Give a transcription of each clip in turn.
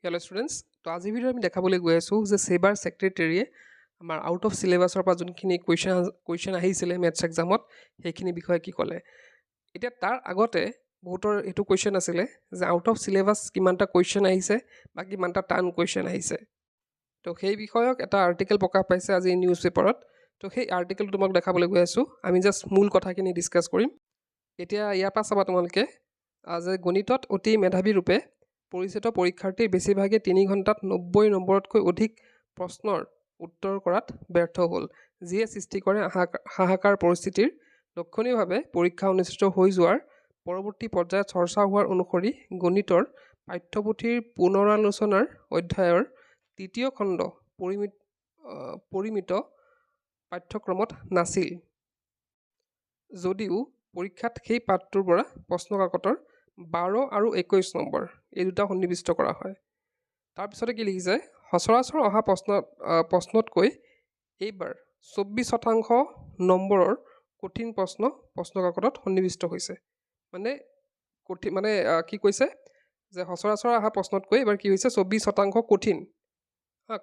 Hello' students, তো আজিৰ ভিডিঅ'ত আমি দেখাবলৈ গৈ আছোঁ যে ছেবাৰ ছেক্ৰেটেৰীয়ে আমাৰ আউট অফ চিলেবাছৰ পৰা যোনখিনি কুৱেশ্যন আহিছিলে মেথছ এক্সামত সেইখিনি বিষয়ে কি ক'লে। এতিয়া তাৰ আগতে বহুতৰ এইটো কুৱেশ্যন আছিলে যে আউট অফ চিলেবাছ কিমানটা কুৱেশ্যন আহিছে বা কিমানটা টান কুৱেশ্যন আহিছে। তো সেই বিষয়ক এটা আৰ্টিকেল প্ৰকাশ পাইছে আজি নিউজ পেপাৰত। তো সেই আৰ্টিকেলটো তোমাক দেখাবলৈ গৈ আছোঁ। আমি জাষ্ট মূল কথাখিনি ডিছকাছ কৰিম। এতিয়া ইয়াৰ পৰা চাবা তোমালোকে যে গণিতত অতি মেধাৱী ৰূপে পৰিচিত পৰীক্ষাৰ্থীৰ বেছিভাগে 3 ঘণ্টাত 90 নম্বৰতকৈ অধিক প্ৰশ্নৰ উত্তৰ কৰাত ব্যৰ্থ হ'ল, যিয়ে সৃষ্টি কৰে হাহাকাৰ পৰিস্থিতিৰ। লক্ষণীয়ভাৱে পৰীক্ষা অনুষ্ঠিত হৈ যোৱাৰ পৰৱৰ্তী পৰ্যায়ত চৰ্চা হোৱাৰ অনুসৰি গণিতৰ পাঠ্যপুথিৰ পুনৰালোচনাৰ অধ্যায়ৰ 3য় খণ্ড পৰিমিত পাঠ্যক্ৰমত নাছিল, যদিও পৰীক্ষাত সেই পাঠটোৰ পৰা প্ৰশ্নকাকতৰ 12 আৰু 21 নম্বৰ এই দুটা সন্নিৱিষ্ট কৰা হয়। তাৰপিছতে কি লিখিছে, সচৰাচৰ অহা প্ৰশ্নতকৈ এইবাৰ 24% নম্বৰৰ কঠিন প্ৰশ্নকাকতত সন্নিৱিষ্ট হৈছে। কি কৈছে যে সচৰাচৰ অহা প্ৰশ্নতকৈ এইবাৰ কি হৈছে 24%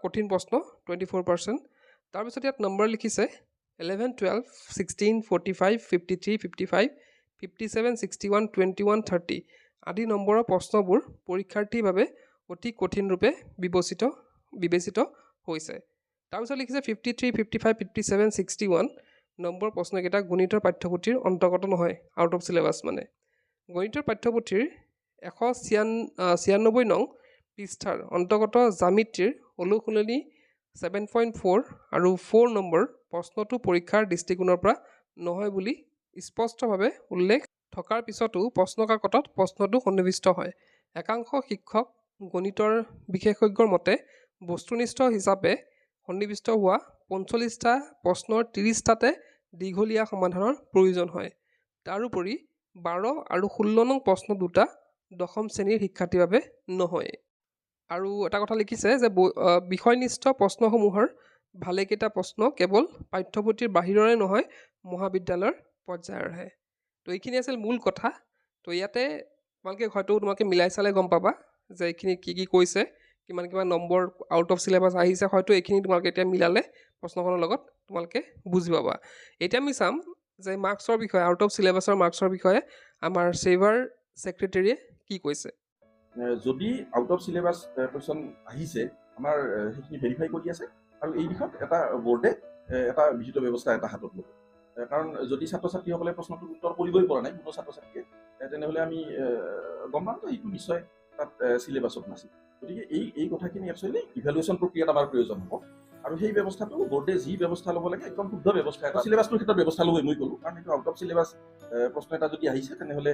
কঠিন প্ৰশ্ন 24%। তাৰপিছত ইয়াত নম্বৰ লিখিছে 11, 12, 16, 45, 53, 55, 57, 61, 21, 30 আদি নম্বৰৰ প্ৰশ্নবোৰ পৰীক্ষাৰ্থীৰ বাবে অতি কঠিন ৰূপে বিবেচিত হৈছে। তাৰপিছত লিখিছে 53, 55, 57, 61 নম্বৰ প্ৰশ্নকেইটা গণিতৰ পাঠ্যপুথিৰ অন্তৰ্গত নহয়, আউট অফ চিলেবাছ মানে। গণিতৰ পাঠ্যপুথিৰ 196 নং পৃষ্ঠাৰ অন্তৰ্গত জ্যামিতিৰ অনুশীলনী 7.4 আৰু 4 নম্বৰ প্ৰশ্নটো পৰীক্ষাৰ দৃষ্টিকোণৰ পৰা নহয় বুলি স্পষ্টভাৱে উল্লেখ থকাৰ পিছতো প্ৰশ্নকাকতত প্ৰশ্নটো সন্নিৱিষ্ট হয়। একাংশ শিক্ষক গণিতৰ বিশেষজ্ঞৰ মতে বস্তুনিষ্ঠ হিচাপে সন্নিৱিষ্ট হোৱা 45টা প্ৰশ্নৰ 30টাতে দীঘলীয়া সমাধানৰ প্ৰয়োজন হয়। তাৰোপৰি 12 আৰু 16 নং প্ৰশ্ন দুটা দশম শ্ৰেণীৰ শিক্ষাৰ্থীৰ বাবে নহয়। আৰু এটা কথা লিখিছে যে বিষয়নিষ্ঠ প্ৰশ্নসমূহৰ ভালেকেইটা প্ৰশ্ন কেৱল পাঠ্যপুথিৰ বাহিৰৰে নহয়, মহাবিদ্যালয়ৰ পৰ্যায়ৰহে। তো এইখিনি আছিল মূল কথা। তো ইয়াতে তোমালোকে মিলাই চালে গম পাবা যে এইখিনি কি কৈছে, কিমান নম্বৰ আউট অফ চিলেবাছ আহিছে। হয়তো এইখিনি তোমালোকে এতিয়া মিলালে প্ৰশ্নখনৰ লগত তোমালোকে বুজি পাবা। এতিয়া আমি চাম যে মাৰ্কছৰ বিষয়ে, আউট অফ চিলেবাছৰ মাৰ্কছৰ বিষয়ে আমাৰ ছেবাৰ ছেক্ৰেটেৰীয়ে কি কৈছে। যদি আউট অফ চিলেবাছ কুৱেশ্যন আহিছে, আমাৰ সেইখিনি ভেৰিফাই কৰি আছে আৰু এই দিশত এটা বৰ্ডে এটা বিহিত ব্যৱস্থা এটা হাতত ল'ব। কাৰণ যদি ছাত্ৰ ছাত্ৰীসকলে প্ৰশ্নটোৰ উত্তৰ কৰিবই পৰা নাই কোনো ছাত্ৰ ছাত্ৰীয়ে, তেনেহ'লে আমি গম পাম যে এইটো নিশ্চয় তাত চিলেবাছত নাছিল। গতিকে এই কথাখিনি একচুৱেলি ইভেলুৱেশ্যন প্ৰক্ৰিয়াত আমাৰ প্ৰয়োজন হ'ব আৰু সেই ব্যৱস্থাটো বৰ্ডে যি ব্যৱস্থা ল'ব লাগে একদম শুদ্ধ ব্যৱস্থা এটা চিলেবাছটোৰ ক্ষেত্ৰত ব্যৱস্থা ল'বই মই ক'লোঁ। কাৰণ এইটো আউট অফ চিলেবাছ প্ৰশ্ন এটা যদি আহিছে তেনেহ'লে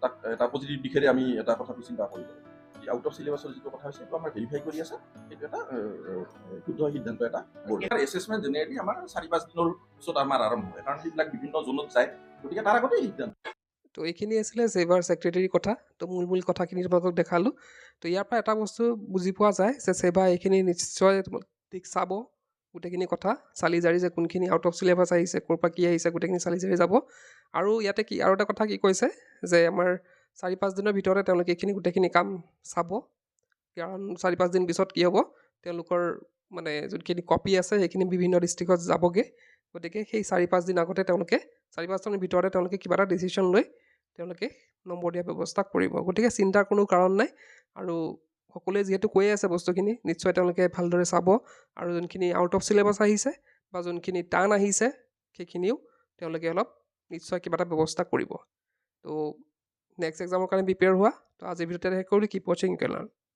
তাক এটা পজিটিভ দিশেৰে আমি এটা কথাটো চিন্তা কৰিব লাগিব। আউট অফ চিলেবাছৰ যিটো কথা হৈছে সেইটো আমাৰ ভেৰিফাই কৰি আছে, সেইটো এটা শুদ্ধ সিদ্ধান্ত এটা বৰ্ডে। এছেছমেণ্ট জেনেৰেলি আমাৰ 4-5 দিনৰ পিছত আমাৰ আৰম্ভ হয়, কাৰণ সেইবিলাক বিভিন্ন জোনত যায়, গতিকে তাৰ আগতেই সিদ্ধান্ত। তো এইখিনি আছিলে ছেবাৰ ছেক্ৰেটেৰীৰ কথা। তো মূল কথাখিনি তোমালোকক দেখালোঁ। তো ইয়াৰ পৰা এটা বস্তু বুজি পোৱা যায় যে ছেবা এইখিনি নিশ্চয় ঠিক চাব, গোটেইখিনি কথা চালি জাৰি যে কোনখিনি আউট অফ চিলেবাছ আহিছে, ক'ৰ পৰা কি আহিছে, গোটেইখিনি চালি জাৰি যাব। আৰু ইয়াতে আৰু এটা কথা কি কৈছে যে আমাৰ 4-5 দিনৰ ভিতৰতে তেওঁলোকে এইখিনি গোটেইখিনি কাম চাব, কাৰণ 4-5 দিন পিছত কি হ'ব, তেওঁলোকৰ যোনখিনি কপি আছে সেইখিনি বিভিন্ন ডিষ্ট্ৰিক্টত যাবগৈ। গতিকে সেই 4-5 দিন আগতে 4-5 দিনৰ ভিতৰতে তেওঁলোকে কিবা এটা ডিচিশ্যন লৈ তেওঁলোকে নম্বৰ দিয়া ব্যৱস্থা কৰিব। গতিকে চিন্তাৰ কোনো কাৰণ নাই। আৰু সকলোৱে যিহেতু কৈয়ে আছে বস্তুখিনি, নিশ্চয় তেওঁলোকে ভালদৰে চাব আৰু যোনখিনি আউট অফ চিলেবাছ আহিছে বা যোনখিনি টান আহিছে সেইখিনিও তেওঁলোকে অলপ নিশ্চয় কিবা এটা ব্যৱস্থা কৰিব। তো নেক্সট এক্সামৰ কাৰণে প্ৰিপেয়াৰ হোৱা। তো আজিৰ ভিডিঅ'তে শেষ কৰিলোঁ। কিপ ৱাচিং, ইউ কেন লাৰ্ণ।